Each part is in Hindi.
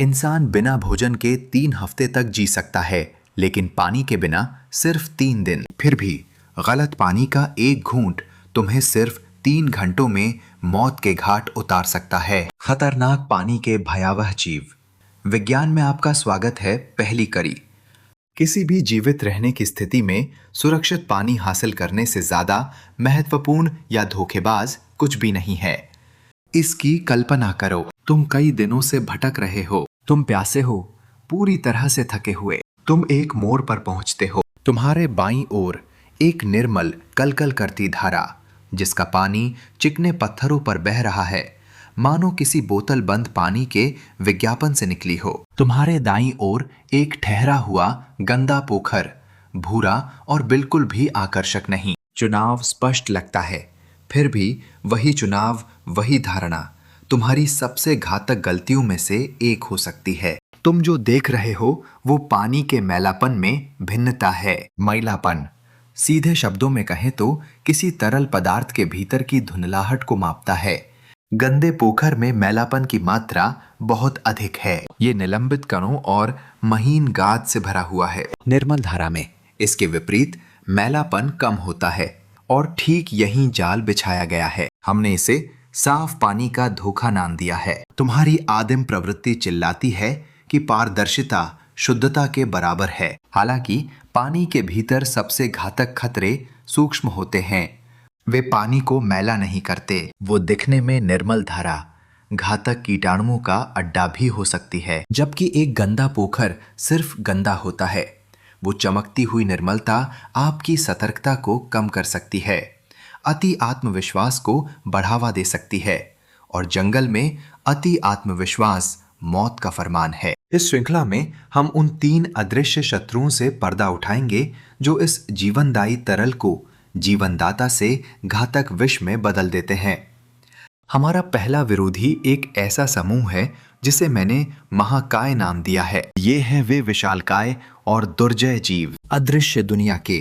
इंसान बिना भोजन के 3 हफ्ते तक जी सकता है, लेकिन पानी के बिना सिर्फ 3 दिन। फिर भी गलत पानी का एक घूंट तुम्हें सिर्फ 3 घंटों में मौत के घाट उतार सकता है। खतरनाक पानी के भयावह जीव। विज्ञान में आपका स्वागत है। पहली कड़ी। किसी भी जीवित रहने की स्थिति में सुरक्षित पानी हासिल करने से ज्यादा महत्वपूर्ण या धोखेबाज कुछ भी नहीं है। इसकी कल्पना करो, तुम कई दिनों से भटक रहे हो, तुम प्यासे हो, पूरी तरह से थके हुए। तुम एक मोड़ पर पहुंचते हो। तुम्हारे बाईं ओर एक निर्मल कलकल करती धारा, जिसका पानी चिकने पत्थरों पर बह रहा है, मानो किसी बोतल बंद पानी के विज्ञापन से निकली हो। तुम्हारे दाईं ओर एक ठहरा हुआ गंदा पोखर, भूरा और बिल्कुल भी आकर्षक नहीं। चुनाव स्पष्ट लगता है, फिर भी वही चुनाव, वही धारणा तुम्हारी सबसे घातक गलतियों में से एक हो सकती है। तुम जो देख रहे हो वो पानी के मैलापन में भिन्नता है। मैलापन, सीधे शब्दों में कहें तो, किसी तरल पदार्थ के भीतर की धुंधलाहट को मापता है। गंदे पोखर में मैलापन की मात्रा बहुत अधिक है। ये निलंबित कणों और महीन गाद से भरा हुआ है। निर्मल धारा में इसके विपरीत मैलापन कम होता है, और ठीक यहीं जाल बिछाया गया है। हमने इसे साफ पानी का धोखा नाम दिया है। तुम्हारी आदिम प्रवृत्ति चिल्लाती है कि पारदर्शिता शुद्धता के बराबर है। हालांकि पानी के भीतर सबसे घातक खतरे सूक्ष्म होते हैं। वे पानी को मैला नहीं करते। वो दिखने में निर्मल धारा घातक कीटाणुओं का अड्डा भी हो सकती है। जबकि एक गंदा पोखर सिर्फ गंदा होता है। वो चमकती हुई निर्मलता आपकी सतर्कता को कम कर सकती है, अति आत्मविश्वास को बढ़ावा दे सकती है, और जंगल में अति आत्मविश्वास मौत का फरमान है। इस श्रृंखला में हम उन 3 अदृश्य शत्रुओं से पर्दा उठाएंगे जो इस जीवनदायी तरल को जीवनदाता से घातक विष में बदल देते हैं। हमारा पहला विरोधी एक ऐसा समूह है जिसे मैंने महाकाय नाम दिया है। ये है वे विशालकाय और दुर्जय जीव, अदृश्य दुनिया के।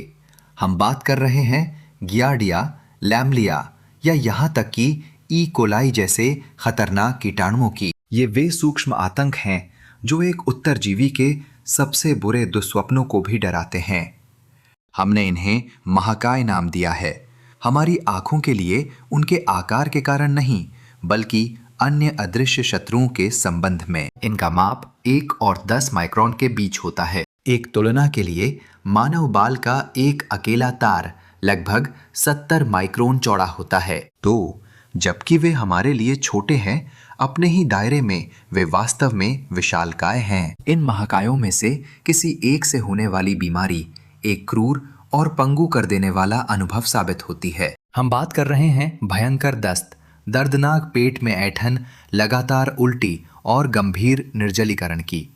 हम बात कर रहे हैं गियार्डिया, लैमलिया या यहाँ तक कि ई कोलाई जैसे खतरनाक कीटाणुओं की। ये वे सूक्ष्म आतंक हैं जो एक उत्तरजीवी के सबसे बुरे दुस्वप्नों को भी डराते हैं। हमने इन्हें महाकाय नाम दिया है, हमारी आंखों के लिए उनके आकार के कारण नहीं, बल्कि अन्य अदृश्य शत्रुओं के संबंध में। इनका माप 1 और 10 माइक्रोन के बीच होता है। एक तुलना के लिए, मानव बाल का एक अकेला तार लगभग 70 माइक्रोन चौड़ा होता है। तो जबकि वे हमारे लिए छोटे हैं, अपने ही दायरे में वे वास्तव में विशालकाय हैं। इन महाकायों में से किसी एक से होने वाली बीमारी एक क्रूर और पंगु कर देने वाला अनुभव साबित होती है। हम बात कर रहे हैं भयंकर दस्त, दर्दनाक पेट में ऐंठन, लगातार उल्टी और गंभीर निर्जलीकरण की।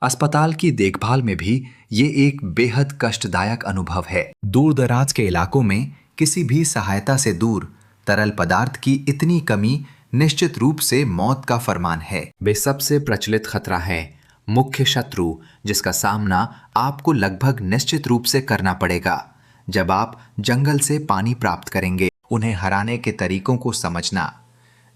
अस्पताल की देखभाल में भी ये एक बेहद कष्टदायक अनुभव है। दूर दराज के इलाकों में किसी भी सहायता से दूर तरल पदार्थ की इतनी कमी निश्चित रूप से मौत का फरमान है। वे सबसे प्रचलित खतरा है, मुख्य शत्रु जिसका सामना आपको लगभग निश्चित रूप से करना पड़ेगा जब आप जंगल से पानी प्राप्त करेंगे। उन्हें हराने के तरीकों को समझना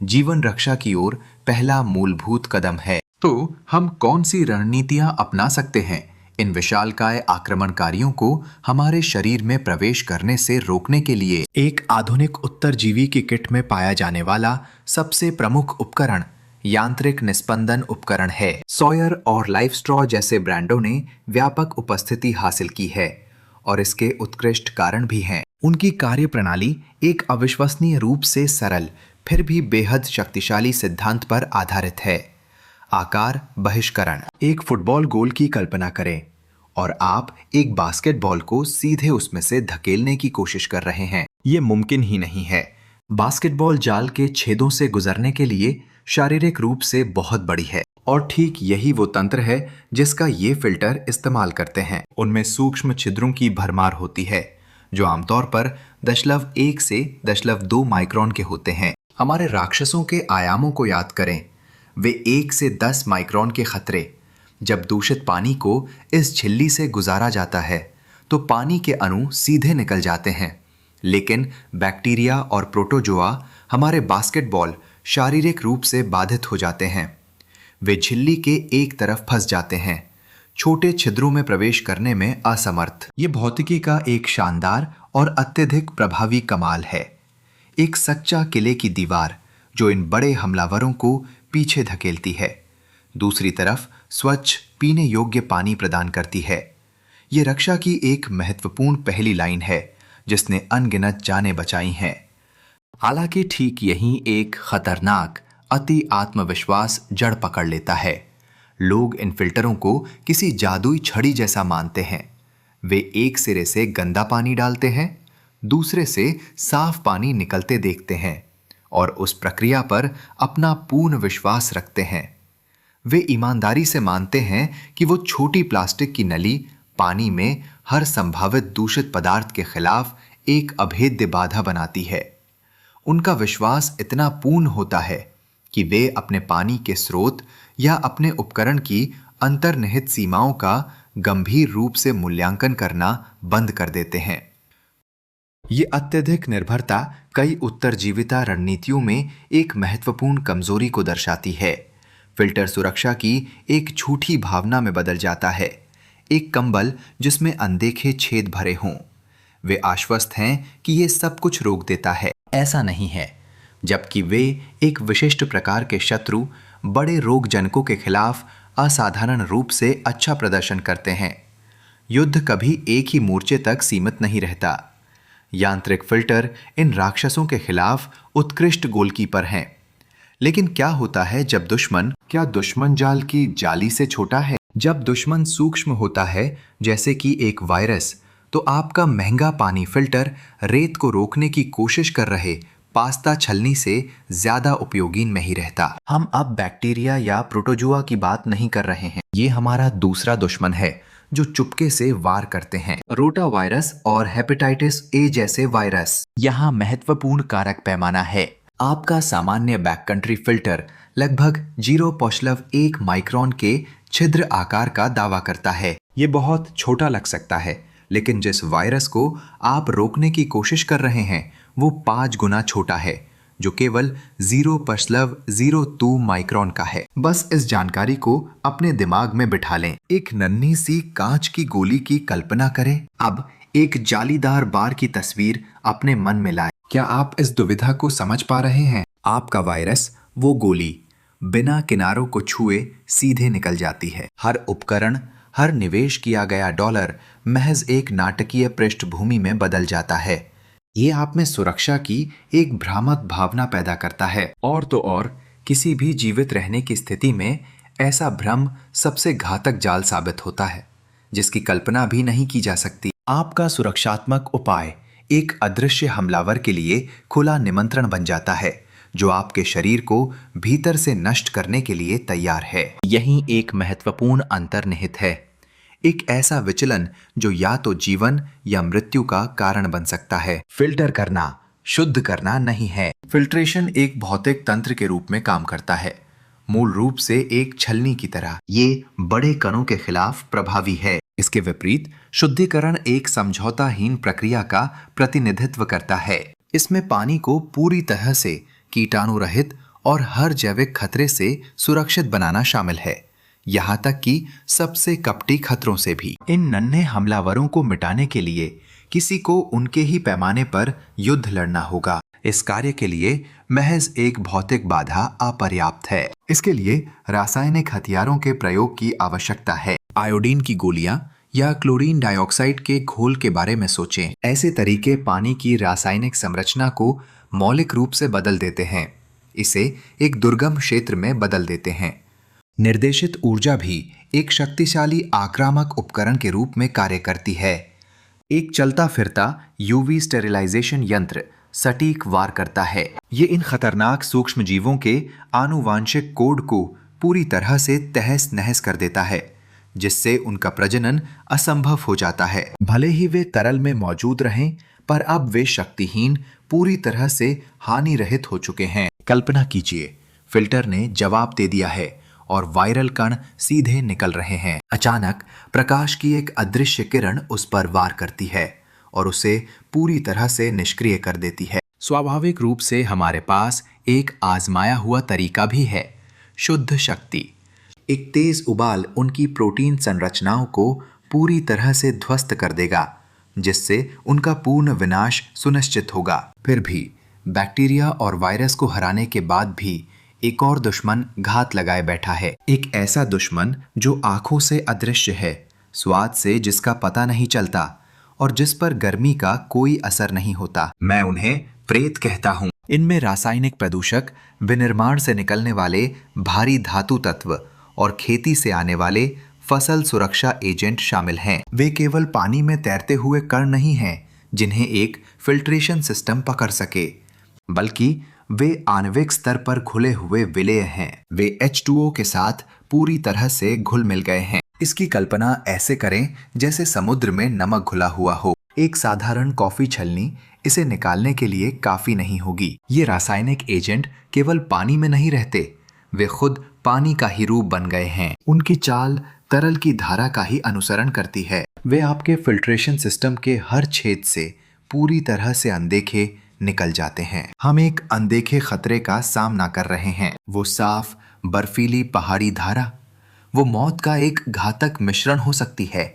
जीवन रक्षा की ओर पहला मूलभूत कदम है। तो हम कौन सी रणनीतियां अपना सकते हैं इन विशालकाय आक्रमणकारियों को हमारे शरीर में प्रवेश करने से रोकने के लिए? एक आधुनिक उत्तरजीवी की किट में पाया जाने वाला सबसे प्रमुख उपकरण यांत्रिक निस्पंदन उपकरण है। सॉयर और लाइफस्ट्रॉ जैसे ब्रांडों ने व्यापक उपस्थिति हासिल की है, और इसके उत्कृष्ट कारण भी हैं। उनकी कार्यप्रणाली एक अविश्वसनीय रूप से सरल फिर भी बेहद शक्तिशाली सिद्धांत पर आधारित है। आकार बहिष्करण। एक फुटबॉल गोल की कल्पना करें और आप एक बास्केटबॉल को सीधे उसमें से धकेलने की कोशिश कर रहे हैं। ये मुमकिन ही नहीं है। बास्केटबॉल जाल के छेदों से गुजरने के लिए शारीरिक रूप से बहुत बड़ी है, और ठीक यही वो तंत्र है जिसका ये फिल्टर इस्तेमाल करते हैं। उनमें सूक्ष्म छिद्रों की भरमार होती है जो आमतौर पर 0.1 से 0.2 माइक्रोन के होते हैं। हमारे राक्षसों के आयामों को याद करें, वे 1 से 10 माइक्रोन के खतरे। जब दूषित पानी को इस झिल्ली से गुजारा जाता है तो पानी के अणु सीधे निकल जाते हैं, लेकिन बैक्टीरिया और प्रोटोजोआ हमारे बास्केटबॉल शारीरिक रूप से बाधित हो जाते हैं। वे झिल्ली के एक तरफ फंस जाते हैं, छोटे छिद्रों में प्रवेश करने में असमर्थ। ये भौतिकी का एक शानदार और अत्यधिक प्रभावी कमाल है। एक सच्चा किले की दीवार जो इन बड़े हमलावरों को पीछे धकेलती है, दूसरी तरफ स्वच्छ पीने योग्य पानी प्रदान करती है। ये रक्षा की एक महत्वपूर्ण पहली लाइन है जिसने अनगिनत जानें बचाई हैं। हालांकि ठीक यही एक खतरनाक अति आत्मविश्वास जड़ पकड़ लेता है। लोग इन फिल्टरों को किसी जादुई छड़ी जैसा मानते हैं। वे एक सिरे से गंदा पानी डालते हैं, दूसरे से साफ पानी निकलते देखते हैं और उस प्रक्रिया पर अपना पूर्ण विश्वास रखते हैं। वे ईमानदारी से मानते हैं कि वो छोटी प्लास्टिक की नली पानी में हर संभावित दूषित पदार्थ के खिलाफ एक अभेद्य बाधा बनाती है। उनका विश्वास इतना पूर्ण होता है कि वे अपने पानी के स्रोत या अपने उपकरण की अंतर्निहित सीमाओं का गंभीर रूप से मूल्यांकन करना बंद कर देते हैं। ये अत्यधिक निर्भरता कई उत्तरजीविता रणनीतियों में एक महत्वपूर्ण कमजोरी को दर्शाती है। फिल्टर सुरक्षा की एक झूठी भावना में बदल जाता है, एक कंबल जिसमें अनदेखे छेद भरे हों। वे आश्वस्त हैं कि ये सब कुछ रोक देता है। ऐसा नहीं है, जबकि वे एक विशिष्ट प्रकार के शत्रु, बड़े रोगजनकों के खिलाफ असाधारण रूप से अच्छा प्रदर्शन करते हैं। युद्ध कभी एक ही मोर्चे तक सीमित नहीं रहता। यांत्रिक फिल्टर इन राक्षसों के खिलाफ उत्कृष्ट गोलकीपर हैं। लेकिन क्या होता है जब दुश्मन जाल की जाली से छोटा है? जब दुश्मन सूक्ष्म होता है, जैसे कि एक वायरस, तो आपका महंगा पानी फिल्टर रेत को रोकने की कोशिश कर रहे पास्ता छलनी से ज्यादा उपयोगी नहीं रहता। हम अब बैक्टीरिया या प्रोटोजुआ की बात नहीं कर रहे हैं। ये हमारा दूसरा दुश्मन है जो चुपके से वार करते हैं। रोटा वायरस और हेपेटाइटिस ए जैसे वायरस यहाँ महत्वपूर्ण कारक पैमाना है। आपका सामान्य बैककंट्री फिल्टर लगभग 0.1 माइक्रोन के छिद्र आकार का दावा करता है। ये बहुत छोटा लग सकता है, लेकिन जिस वायरस को आप रोकने की कोशिश कर रहे हैं वो 5 गुना छोटा है, जो केवल 0.02 माइक्रोन का है। बस इस जानकारी को अपने दिमाग में बिठा लें। एक नन्ही सी कांच की गोली की कल्पना करें। अब एक जालीदार बार की तस्वीर अपने मन में लाएं। क्या आप इस दुविधा को समझ पा रहे हैं? आपका वायरस, वो गोली, बिना किनारों को छुए सीधे निकल जाती है। हर उपकरण, हर निवेश किया गया डॉलर महज एक नाटकीय पृष्ठभूमि में बदल जाता है। ये आप में सुरक्षा की एक भ्रामक भावना पैदा करता है। और तो और किसी भी जीवित रहने की स्थिति में ऐसा भ्रम सबसे घातक जाल साबित होता है, जिसकी कल्पना भी नहीं की जा सकती। आपका सुरक्षात्मक उपाय एक अदृश्य हमलावर के लिए खुला निमंत्रण बन जाता है, जो आपके शरीर को भीतर से नष्ट करने के लिए तैयार है। यही एक महत्वपूर्ण अंतर निहित है, एक ऐसा विचलन जो या तो जीवन या मृत्यु का कारण बन सकता है। फिल्टर करना शुद्ध करना नहीं है। फिल्ट्रेशन एक भौतिक तंत्र के रूप में काम करता है, मूल रूप से एक छलनी की तरह। ये बड़े कणों के खिलाफ प्रभावी है। इसके विपरीत शुद्धिकरण एक समझौताहीन प्रक्रिया का प्रतिनिधित्व करता है। इसमें पानी को पूरी तरह से कीटाणु रहित और हर जैविक खतरे से सुरक्षित बनाना शामिल है, यहाँ तक कि सबसे कपटी खतरों से भी। इन नन्हे हमलावरों को मिटाने के लिए किसी को उनके ही पैमाने पर युद्ध लड़ना होगा। इस कार्य के लिए महज एक भौतिक बाधा अपर्याप्त है। इसके लिए रासायनिक हथियारों के प्रयोग की आवश्यकता है। आयोडीन की गोलियां या क्लोरीन डाइऑक्साइड के घोल के बारे में सोचें। ऐसे तरीके पानी की रासायनिक संरचना को मौलिक रूप से बदल देते हैं, इसे एक दुर्गम क्षेत्र में बदल देते हैं। निर्देशित ऊर्जा भी एक शक्तिशाली आक्रामक उपकरण के रूप में कार्य करती है। एक चलता फिरता यूवी स्टेरिलाइजेशन यंत्र सटीक वार करता है। ये इन खतरनाक सूक्ष्म जीवों के आनुवांशिक कोड को पूरी तरह से तहस नहस कर देता है, जिससे उनका प्रजनन असंभव हो जाता है। भले ही वे तरल में मौजूद रहें, पर अब वे शक्तिहीन, पूरी तरह से हानि रहित हो चुके हैं। कल्पना कीजिए, फिल्टर ने जवाब दे दिया है और वायरल कण सीधे निकल रहे हैं। अचानक प्रकाश की एक अदृश्य किरण उस पर वार करती है और उसे पूरी तरह से निष्क्रिय कर देती है। स्वाभाविक रूप से हमारे पास एक आजमाया हुआ तरीका भी है, शुद्ध शक्ति, एक तेज उबाल उनकी प्रोटीन संरचनाओं को पूरी तरह से ध्वस्त कर देगा, जिससे उनका पूर्ण विनाश सुनिश्चित होगा। फिर भी बैक्टीरिया और वायरस को हराने के बाद भी एक और दुश्मन घात लगाए बैठा है। एक ऐसा दुश्मन जो आंखों से अदृश्य है, स्वाद से जिसका पता नहीं चलता और जिस पर गर्मी का कोई असर नहीं होता। मैं उन्हें प्रेत कहता हूँ। इनमें रासायनिक प्रदूषक, विनिर्माण से निकलने वाले भारी धातु तत्व और खेती से आने वाले फसल सुरक्षा एजेंट शामिल हैं। वे केवल पानी में तैरते हुए कण नहीं हैं जिन्हें एक फिल्ट्रेशन सिस्टम पकड़ सके, बल्कि वे आणविक स्तर पर घुले हुए विलेय हैं। वे H2O के साथ पूरी तरह से घुल मिल गए हैं। इसकी कल्पना ऐसे करें जैसे समुद्र में नमक घुला हुआ हो। एक साधारण कॉफी छलनी इसे निकालने के लिए काफी नहीं होगी। ये रासायनिक एजेंट केवल पानी में नहीं रहते, वे खुद पानी का ही रूप बन गए हैं। उनकी चाल तरल की धारा का ही अनुसरण करती है। वे आपके फिल्ट्रेशन सिस्टम के हर छेद से पूरी तरह से अनदेखे निकल जाते हैं। हम एक अनदेखे खतरे का सामना कर रहे हैं। वो साफ बर्फीली पहाड़ी धारा, वो मौत का एक घातक मिश्रण हो सकती है।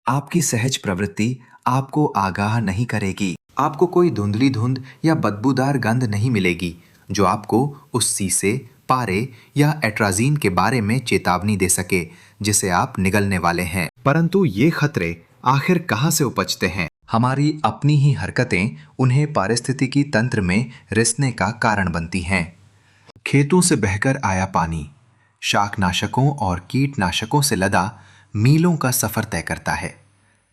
आपकी सहज प्रवृत्ति आपको आगाह नहीं करेगी। आपको कोई धुंधली धुंध या बदबूदार गंध नहीं मिलेगी जो आपको उस सीसे, पारे या एट्राजीन के बारे में चेतावनी दे सके जिसे आप निगलने वाले हैं। परंतु ये खतरे आखिर कहाँ से उपजते हैं? हमारी अपनी ही हरकतें उन्हें पारिस्थितिकी तंत्र में रिसने का कारण बनती हैं। खेतों से बहकर आया पानी शाकनाशकों और कीटनाशकों से लदा मीलों का सफर तय करता है,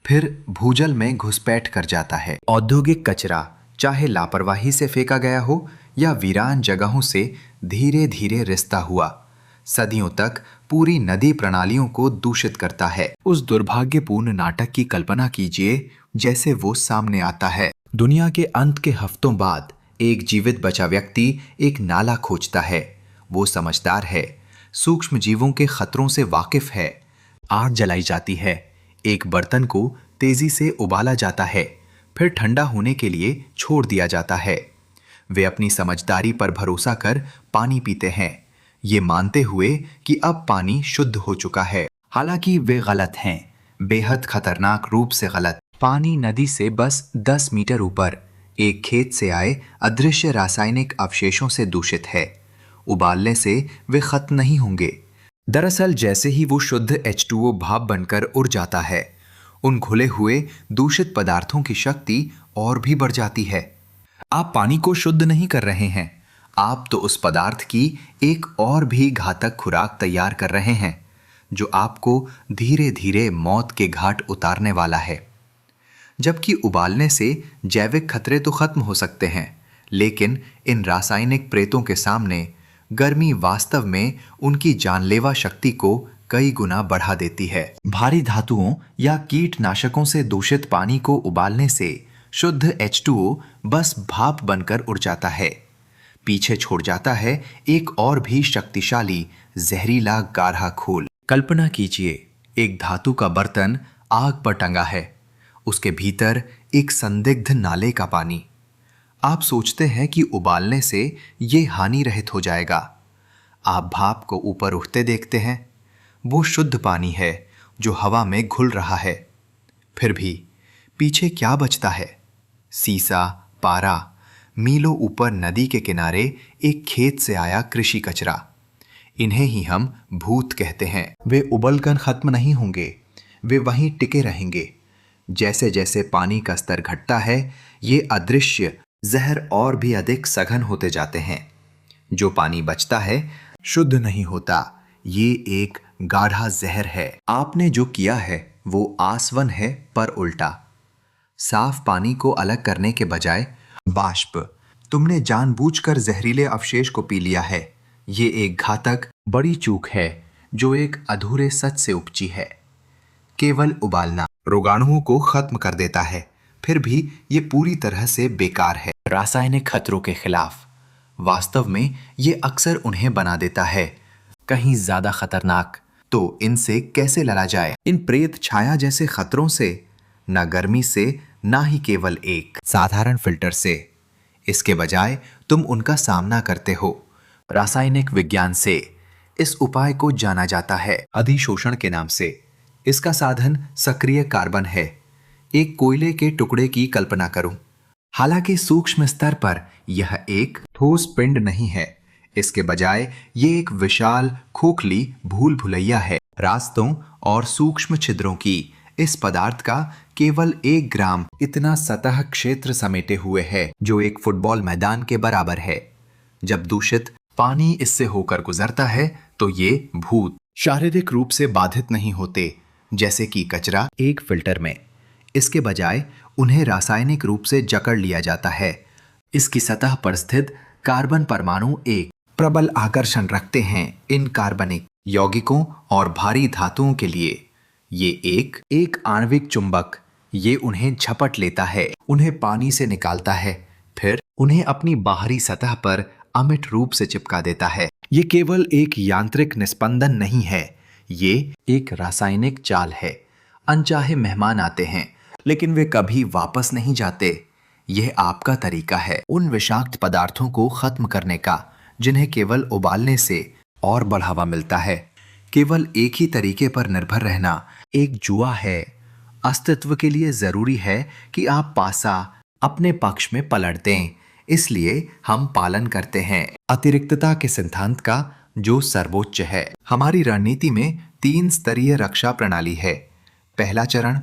फिर भूजल में घुसपैठ कर जाता है। औद्योगिक कचरा चाहे लापरवाही से फेंका गया हो या वीरान जगहों से धीरे धीरे रिसता हुआ, सदियों तक पूरी नदी प्रणालियों को दूषित करता है। उस दुर्भाग्यपूर्ण नाटक की कल्पना कीजिए जैसे वो सामने आता है। दुनिया के अंत के हफ्तों बाद एक जीवित बचा व्यक्ति एक नाला खोजता है। वो समझदार है, सूक्ष्म जीवों के खतरों से वाकिफ है। आग जलाई जाती है, एक बर्तन को तेजी से उबाला जाता है, फिर ठंडा होने के लिए छोड़ दिया जाता है। वे अपनी समझदारी पर भरोसा कर पानी पीते हैं, ये मानते हुए कि अब पानी शुद्ध हो चुका है। हालांकि वे गलत हैं, बेहद खतरनाक रूप से गलत। पानी नदी से बस 10 मीटर ऊपर एक खेत से आए अदृश्य रासायनिक अवशेषों से दूषित है। उबालने से वे खत्म नहीं होंगे। दरअसल जैसे ही वो शुद्ध H2O भाप बनकर उड़ जाता है, उन घुले हुए दूषित पदार्थों की शक्ति और भी बढ़ जाती है। आप पानी को शुद्ध नहीं कर रहे हैं, आप तो उस पदार्थ की एक और भी घातक खुराक तैयार कर रहे हैं जो आपको धीरे धीरे मौत के घाट उतारने वाला है। जबकि उबालने से जैविक खतरे तो खत्म हो सकते हैं, लेकिन इन रासायनिक प्रेतों के सामने गर्मी वास्तव में उनकी जानलेवा शक्ति को कई गुना बढ़ा देती है। भारी धातुओं या कीटनाशकों से दूषित पानी को उबालने से शुद्ध H2O बस भाप बनकर उड़ जाता है। पीछे छोड़ जाता है एक और भी शक्तिशाली जहरीला गाढ़ा घोल। कल्पना कीजिए, एक धातु का बर्तन आग पर टंगा है, उसके भीतर एक संदिग्ध नाले का पानी। आप सोचते हैं कि उबालने से ये हानि रहित हो जाएगा। आप भाप को ऊपर उठते देखते हैं, वो शुद्ध पानी है जो हवा में घुल रहा है। फिर भी पीछे क्या बचता है? सीसा, पारा, मीलों ऊपर नदी के किनारे एक खेत से आया कृषि कचरा। इन्हें ही हम भूत कहते हैं। वे उबलकर खत्म नहीं होंगे, वे वहीं टिके रहेंगे। जैसे जैसे पानी का स्तर घटता है, ये अदृश्य जहर और भी अधिक सघन होते जाते हैं। जो पानी बचता है शुद्ध नहीं होता, ये एक गाढ़ा जहर है। आपने जो किया है वो आसवन है, पर उल्टा। साफ पानी को अलग करने के बजाय बाष्प, तुमने जानबूझकर जहरीले अवशेष को पी लिया है। ये एक घातक बड़ी चूक है जो एक अधूरे सच से उपजी है। केवल उबालना रोगाणुओं को खत्म कर देता है, फिर भी ये पूरी तरह से बेकार है। रासायनिक खतरों के खिलाफ वास्तव में ये अक्सर उन्हें बना देता है कहीं ज्यादा खतरनाक। तो इनसे कैसे लड़ा जाए? इन प्रेत छाया जैसे खतरों से न गर्मी से, ना ही केवल एक साधारण फिल्टर से। इसके बजाय तुम उनका सामना करते हो रासायनिक विज्ञान से, इस उपाय को जाना जाता है अधिशोषण के नाम से। इसका साधन सक्रिय कार्बन है। एक कोयले के टुकड़े की कल्पना करूं। हालांकि सूक्ष्म स्तर पर यह एक ठोस पिंड नहीं है, इसके बजाय ये एक विशाल खोखली भूल भुलैया है। रास्तों और सूक्ष्म छिद्रों की इस पदार्थ का केवल 1 ग्राम इतना सतह क्षेत्र समेटे हुए है, जो एक फुटबॉल मैदान के बराबर है। जब दूषित पानी इससे होकर गुजरता है तो ये भूत शारीरिक रूप से बाधित नहीं होते, जैसे कि कचरा एक फिल्टर में। इसके बजाय उन्हें रासायनिक रूप से जकड़ लिया जाता है। इसकी सतह पर स्थित कार्बन परमाणु एक प्रबल आकर्षण रखते हैं इन कार्बनिक यौगिकों और भारी धातुओं के लिए। ये एक आणविक चुंबक, ये उन्हें झपट लेता है, उन्हें पानी से निकालता है, फिर उन्हें अपनी बाहरी सतह पर अमिट रूप से चिपका देता है। ये केवल एक यांत्रिक निस्पंदन नहीं है, ये एक रासायनिक चाल है। अनचाहे मेहमान आते हैं, लेकिन वे कभी वापस नहीं जाते। यह आपका तरीका है उन विषाक्त पदार्थों को खत्म करने का, जिन्हें केवल उबालने से और बढ़ावा मिलता है। केवल एक ही तरीके पर निर्भर रहना एक जुआ है। अस्तित्व के लिए जरूरी है कि आप पासा अपने पक्ष में पलट दें, इसलिए हम पालन करते हैं अतिरिक्तता के सिद्धांत का, जो सर्वोच्च है। हमारी रणनीति में 3 स्तरीय रक्षा प्रणाली है। पहला चरण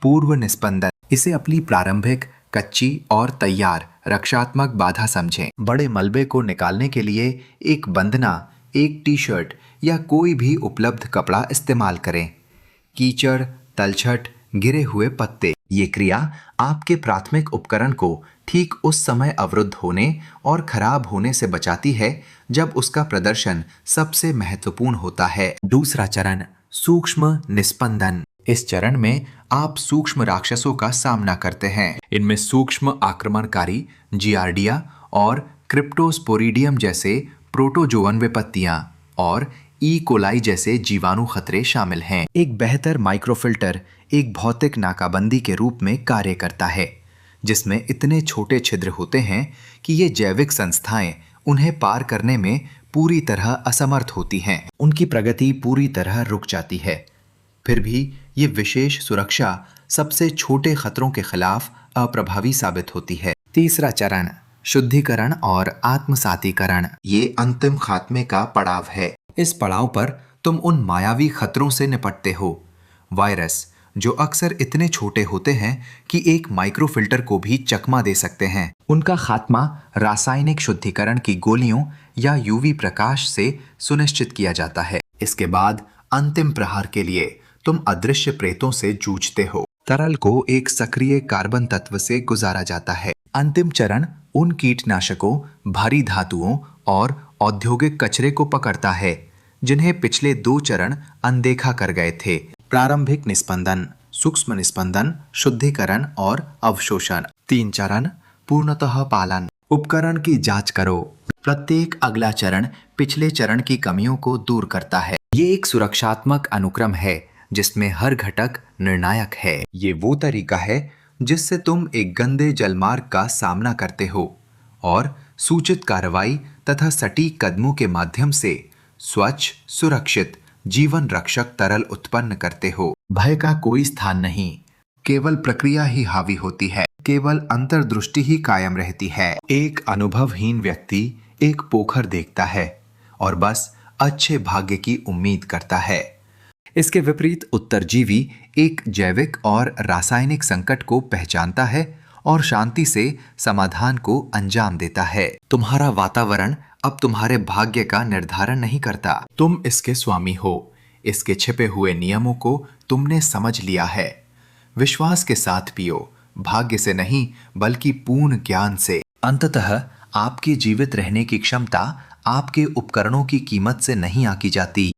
पूर्व निस्पंदन। इसे अपनी प्रारंभिक कच्ची और तैयार रक्षात्मक बाधा समझें। बड़े मलबे को निकालने के लिए एक बंधना, एक टी-शर्ट या कोई भी उपलब्ध कपड़ा इस्तेमाल करें। कीचड़, तलछट, गिरे हुए पत्ते, ये क्रिया आपके प्राथमिक उपकरण को ठीक उस समय अवरुद्ध होने और खराब होने से बचाती है जब उसका प्रदर्शन सबसे महत्वपूर्ण होता है। दूसरा चरण सूक्ष्म निस्पंदन। इस चरण में आप सूक्ष्म राक्षसों का सामना करते हैं। इनमें सूक्ष्म आक्रमणकारी जियार्डिया और क्रिप्टोस्पोरिडियम जैसे प्रोटोजोअन विपत्तियां और ई कोलाई जैसे जीवाणु खतरे शामिल हैं। एक बेहतर माइक्रोफिल्टर एक भौतिक नाकाबंदी के रूप में कार्य करता है, जिसमें इतने छोटे छिद्र होते हैं कि ये जैविक संस्थाएं उन्हें पार करने में पूरी तरह असमर्थ होती हैं। उनकी प्रगति पूरी तरह रुक जाती है। फिर भी ये विशेष सुरक्षा सबसे छोटे खतरों के खिलाफ अप्रभावी साबित होती है। तीसरा चरण शुद्धिकरण और आत्मसातीकरण। ये अंतिम खात्मे का पड़ाव है। इस पड़ाव पर तुम उन मायावी खतरों से निपटते हो। वायरस, जो अक्सर इतने छोटे होते हैं कि एक माइक्रोफिल्टर को भी चकमा दे सकते हैं। उनका खात्मा रासायनिक शुद्धिकरण की गोलियों या यूवी प्रकाश से सुनिश्चित किया जाता है। इसके बाद अंतिम प्रहार के लिए तुम अदृश्य प्रेतों से जूझते हो। तरल को एक सक्रिय कार्बन तत्व से गुजारा जाता है। अंतिम चरण उन कीटनाशकों, भारी धातुओं और औद्योगिक कचरे को पकड़ता है जिन्हें पिछले 2 चरण अनदेखा कर गए थे। प्रारंभिक निस्पंदन, सूक्ष्म निस्पंदन, शुद्धिकरण और अवशोषण। 3 चरण पूर्णतः पालन। उपकरण की जांच करो। प्रत्येक अगला चरण पिछले चरण की कमियों को दूर करता है। ये एक सुरक्षात्मक अनुक्रम है जिसमें हर घटक निर्णायक है। ये वो तरीका है जिससे तुम एक गंदे जलमार्ग का सामना करते हो और सूचित कार्रवाई तथा सटीक कदमों के माध्यम से स्वच्छ, सुरक्षित जीवन रक्षक तरल उत्पन्न करते हो। भय का कोई स्थान नहीं, केवल प्रक्रिया ही हावी होती है, केवल अंतर्दृष्टि ही कायम रहती है। एक अनुभवहीन व्यक्ति एक पोखर देखता है और बस अच्छे भाग्य की उम्मीद करता है। इसके विपरीत उत्तरजीवी एक जैविक और रासायनिक संकट को पहचानता है और शांति से समाधान को अंजाम देता है। तुम्हारा वातावरण अब तुम्हारे भाग्य का निर्धारण नहीं करता, तुम इसके स्वामी हो। इसके छिपे हुए नियमों को तुमने समझ लिया है। विश्वास के साथ पियो, भाग्य से नहीं बल्कि पूर्ण ज्ञान से। अंततः आपके जीवित रहने की क्षमता आपके उपकरणों की कीमत से नहीं आंकी जाती,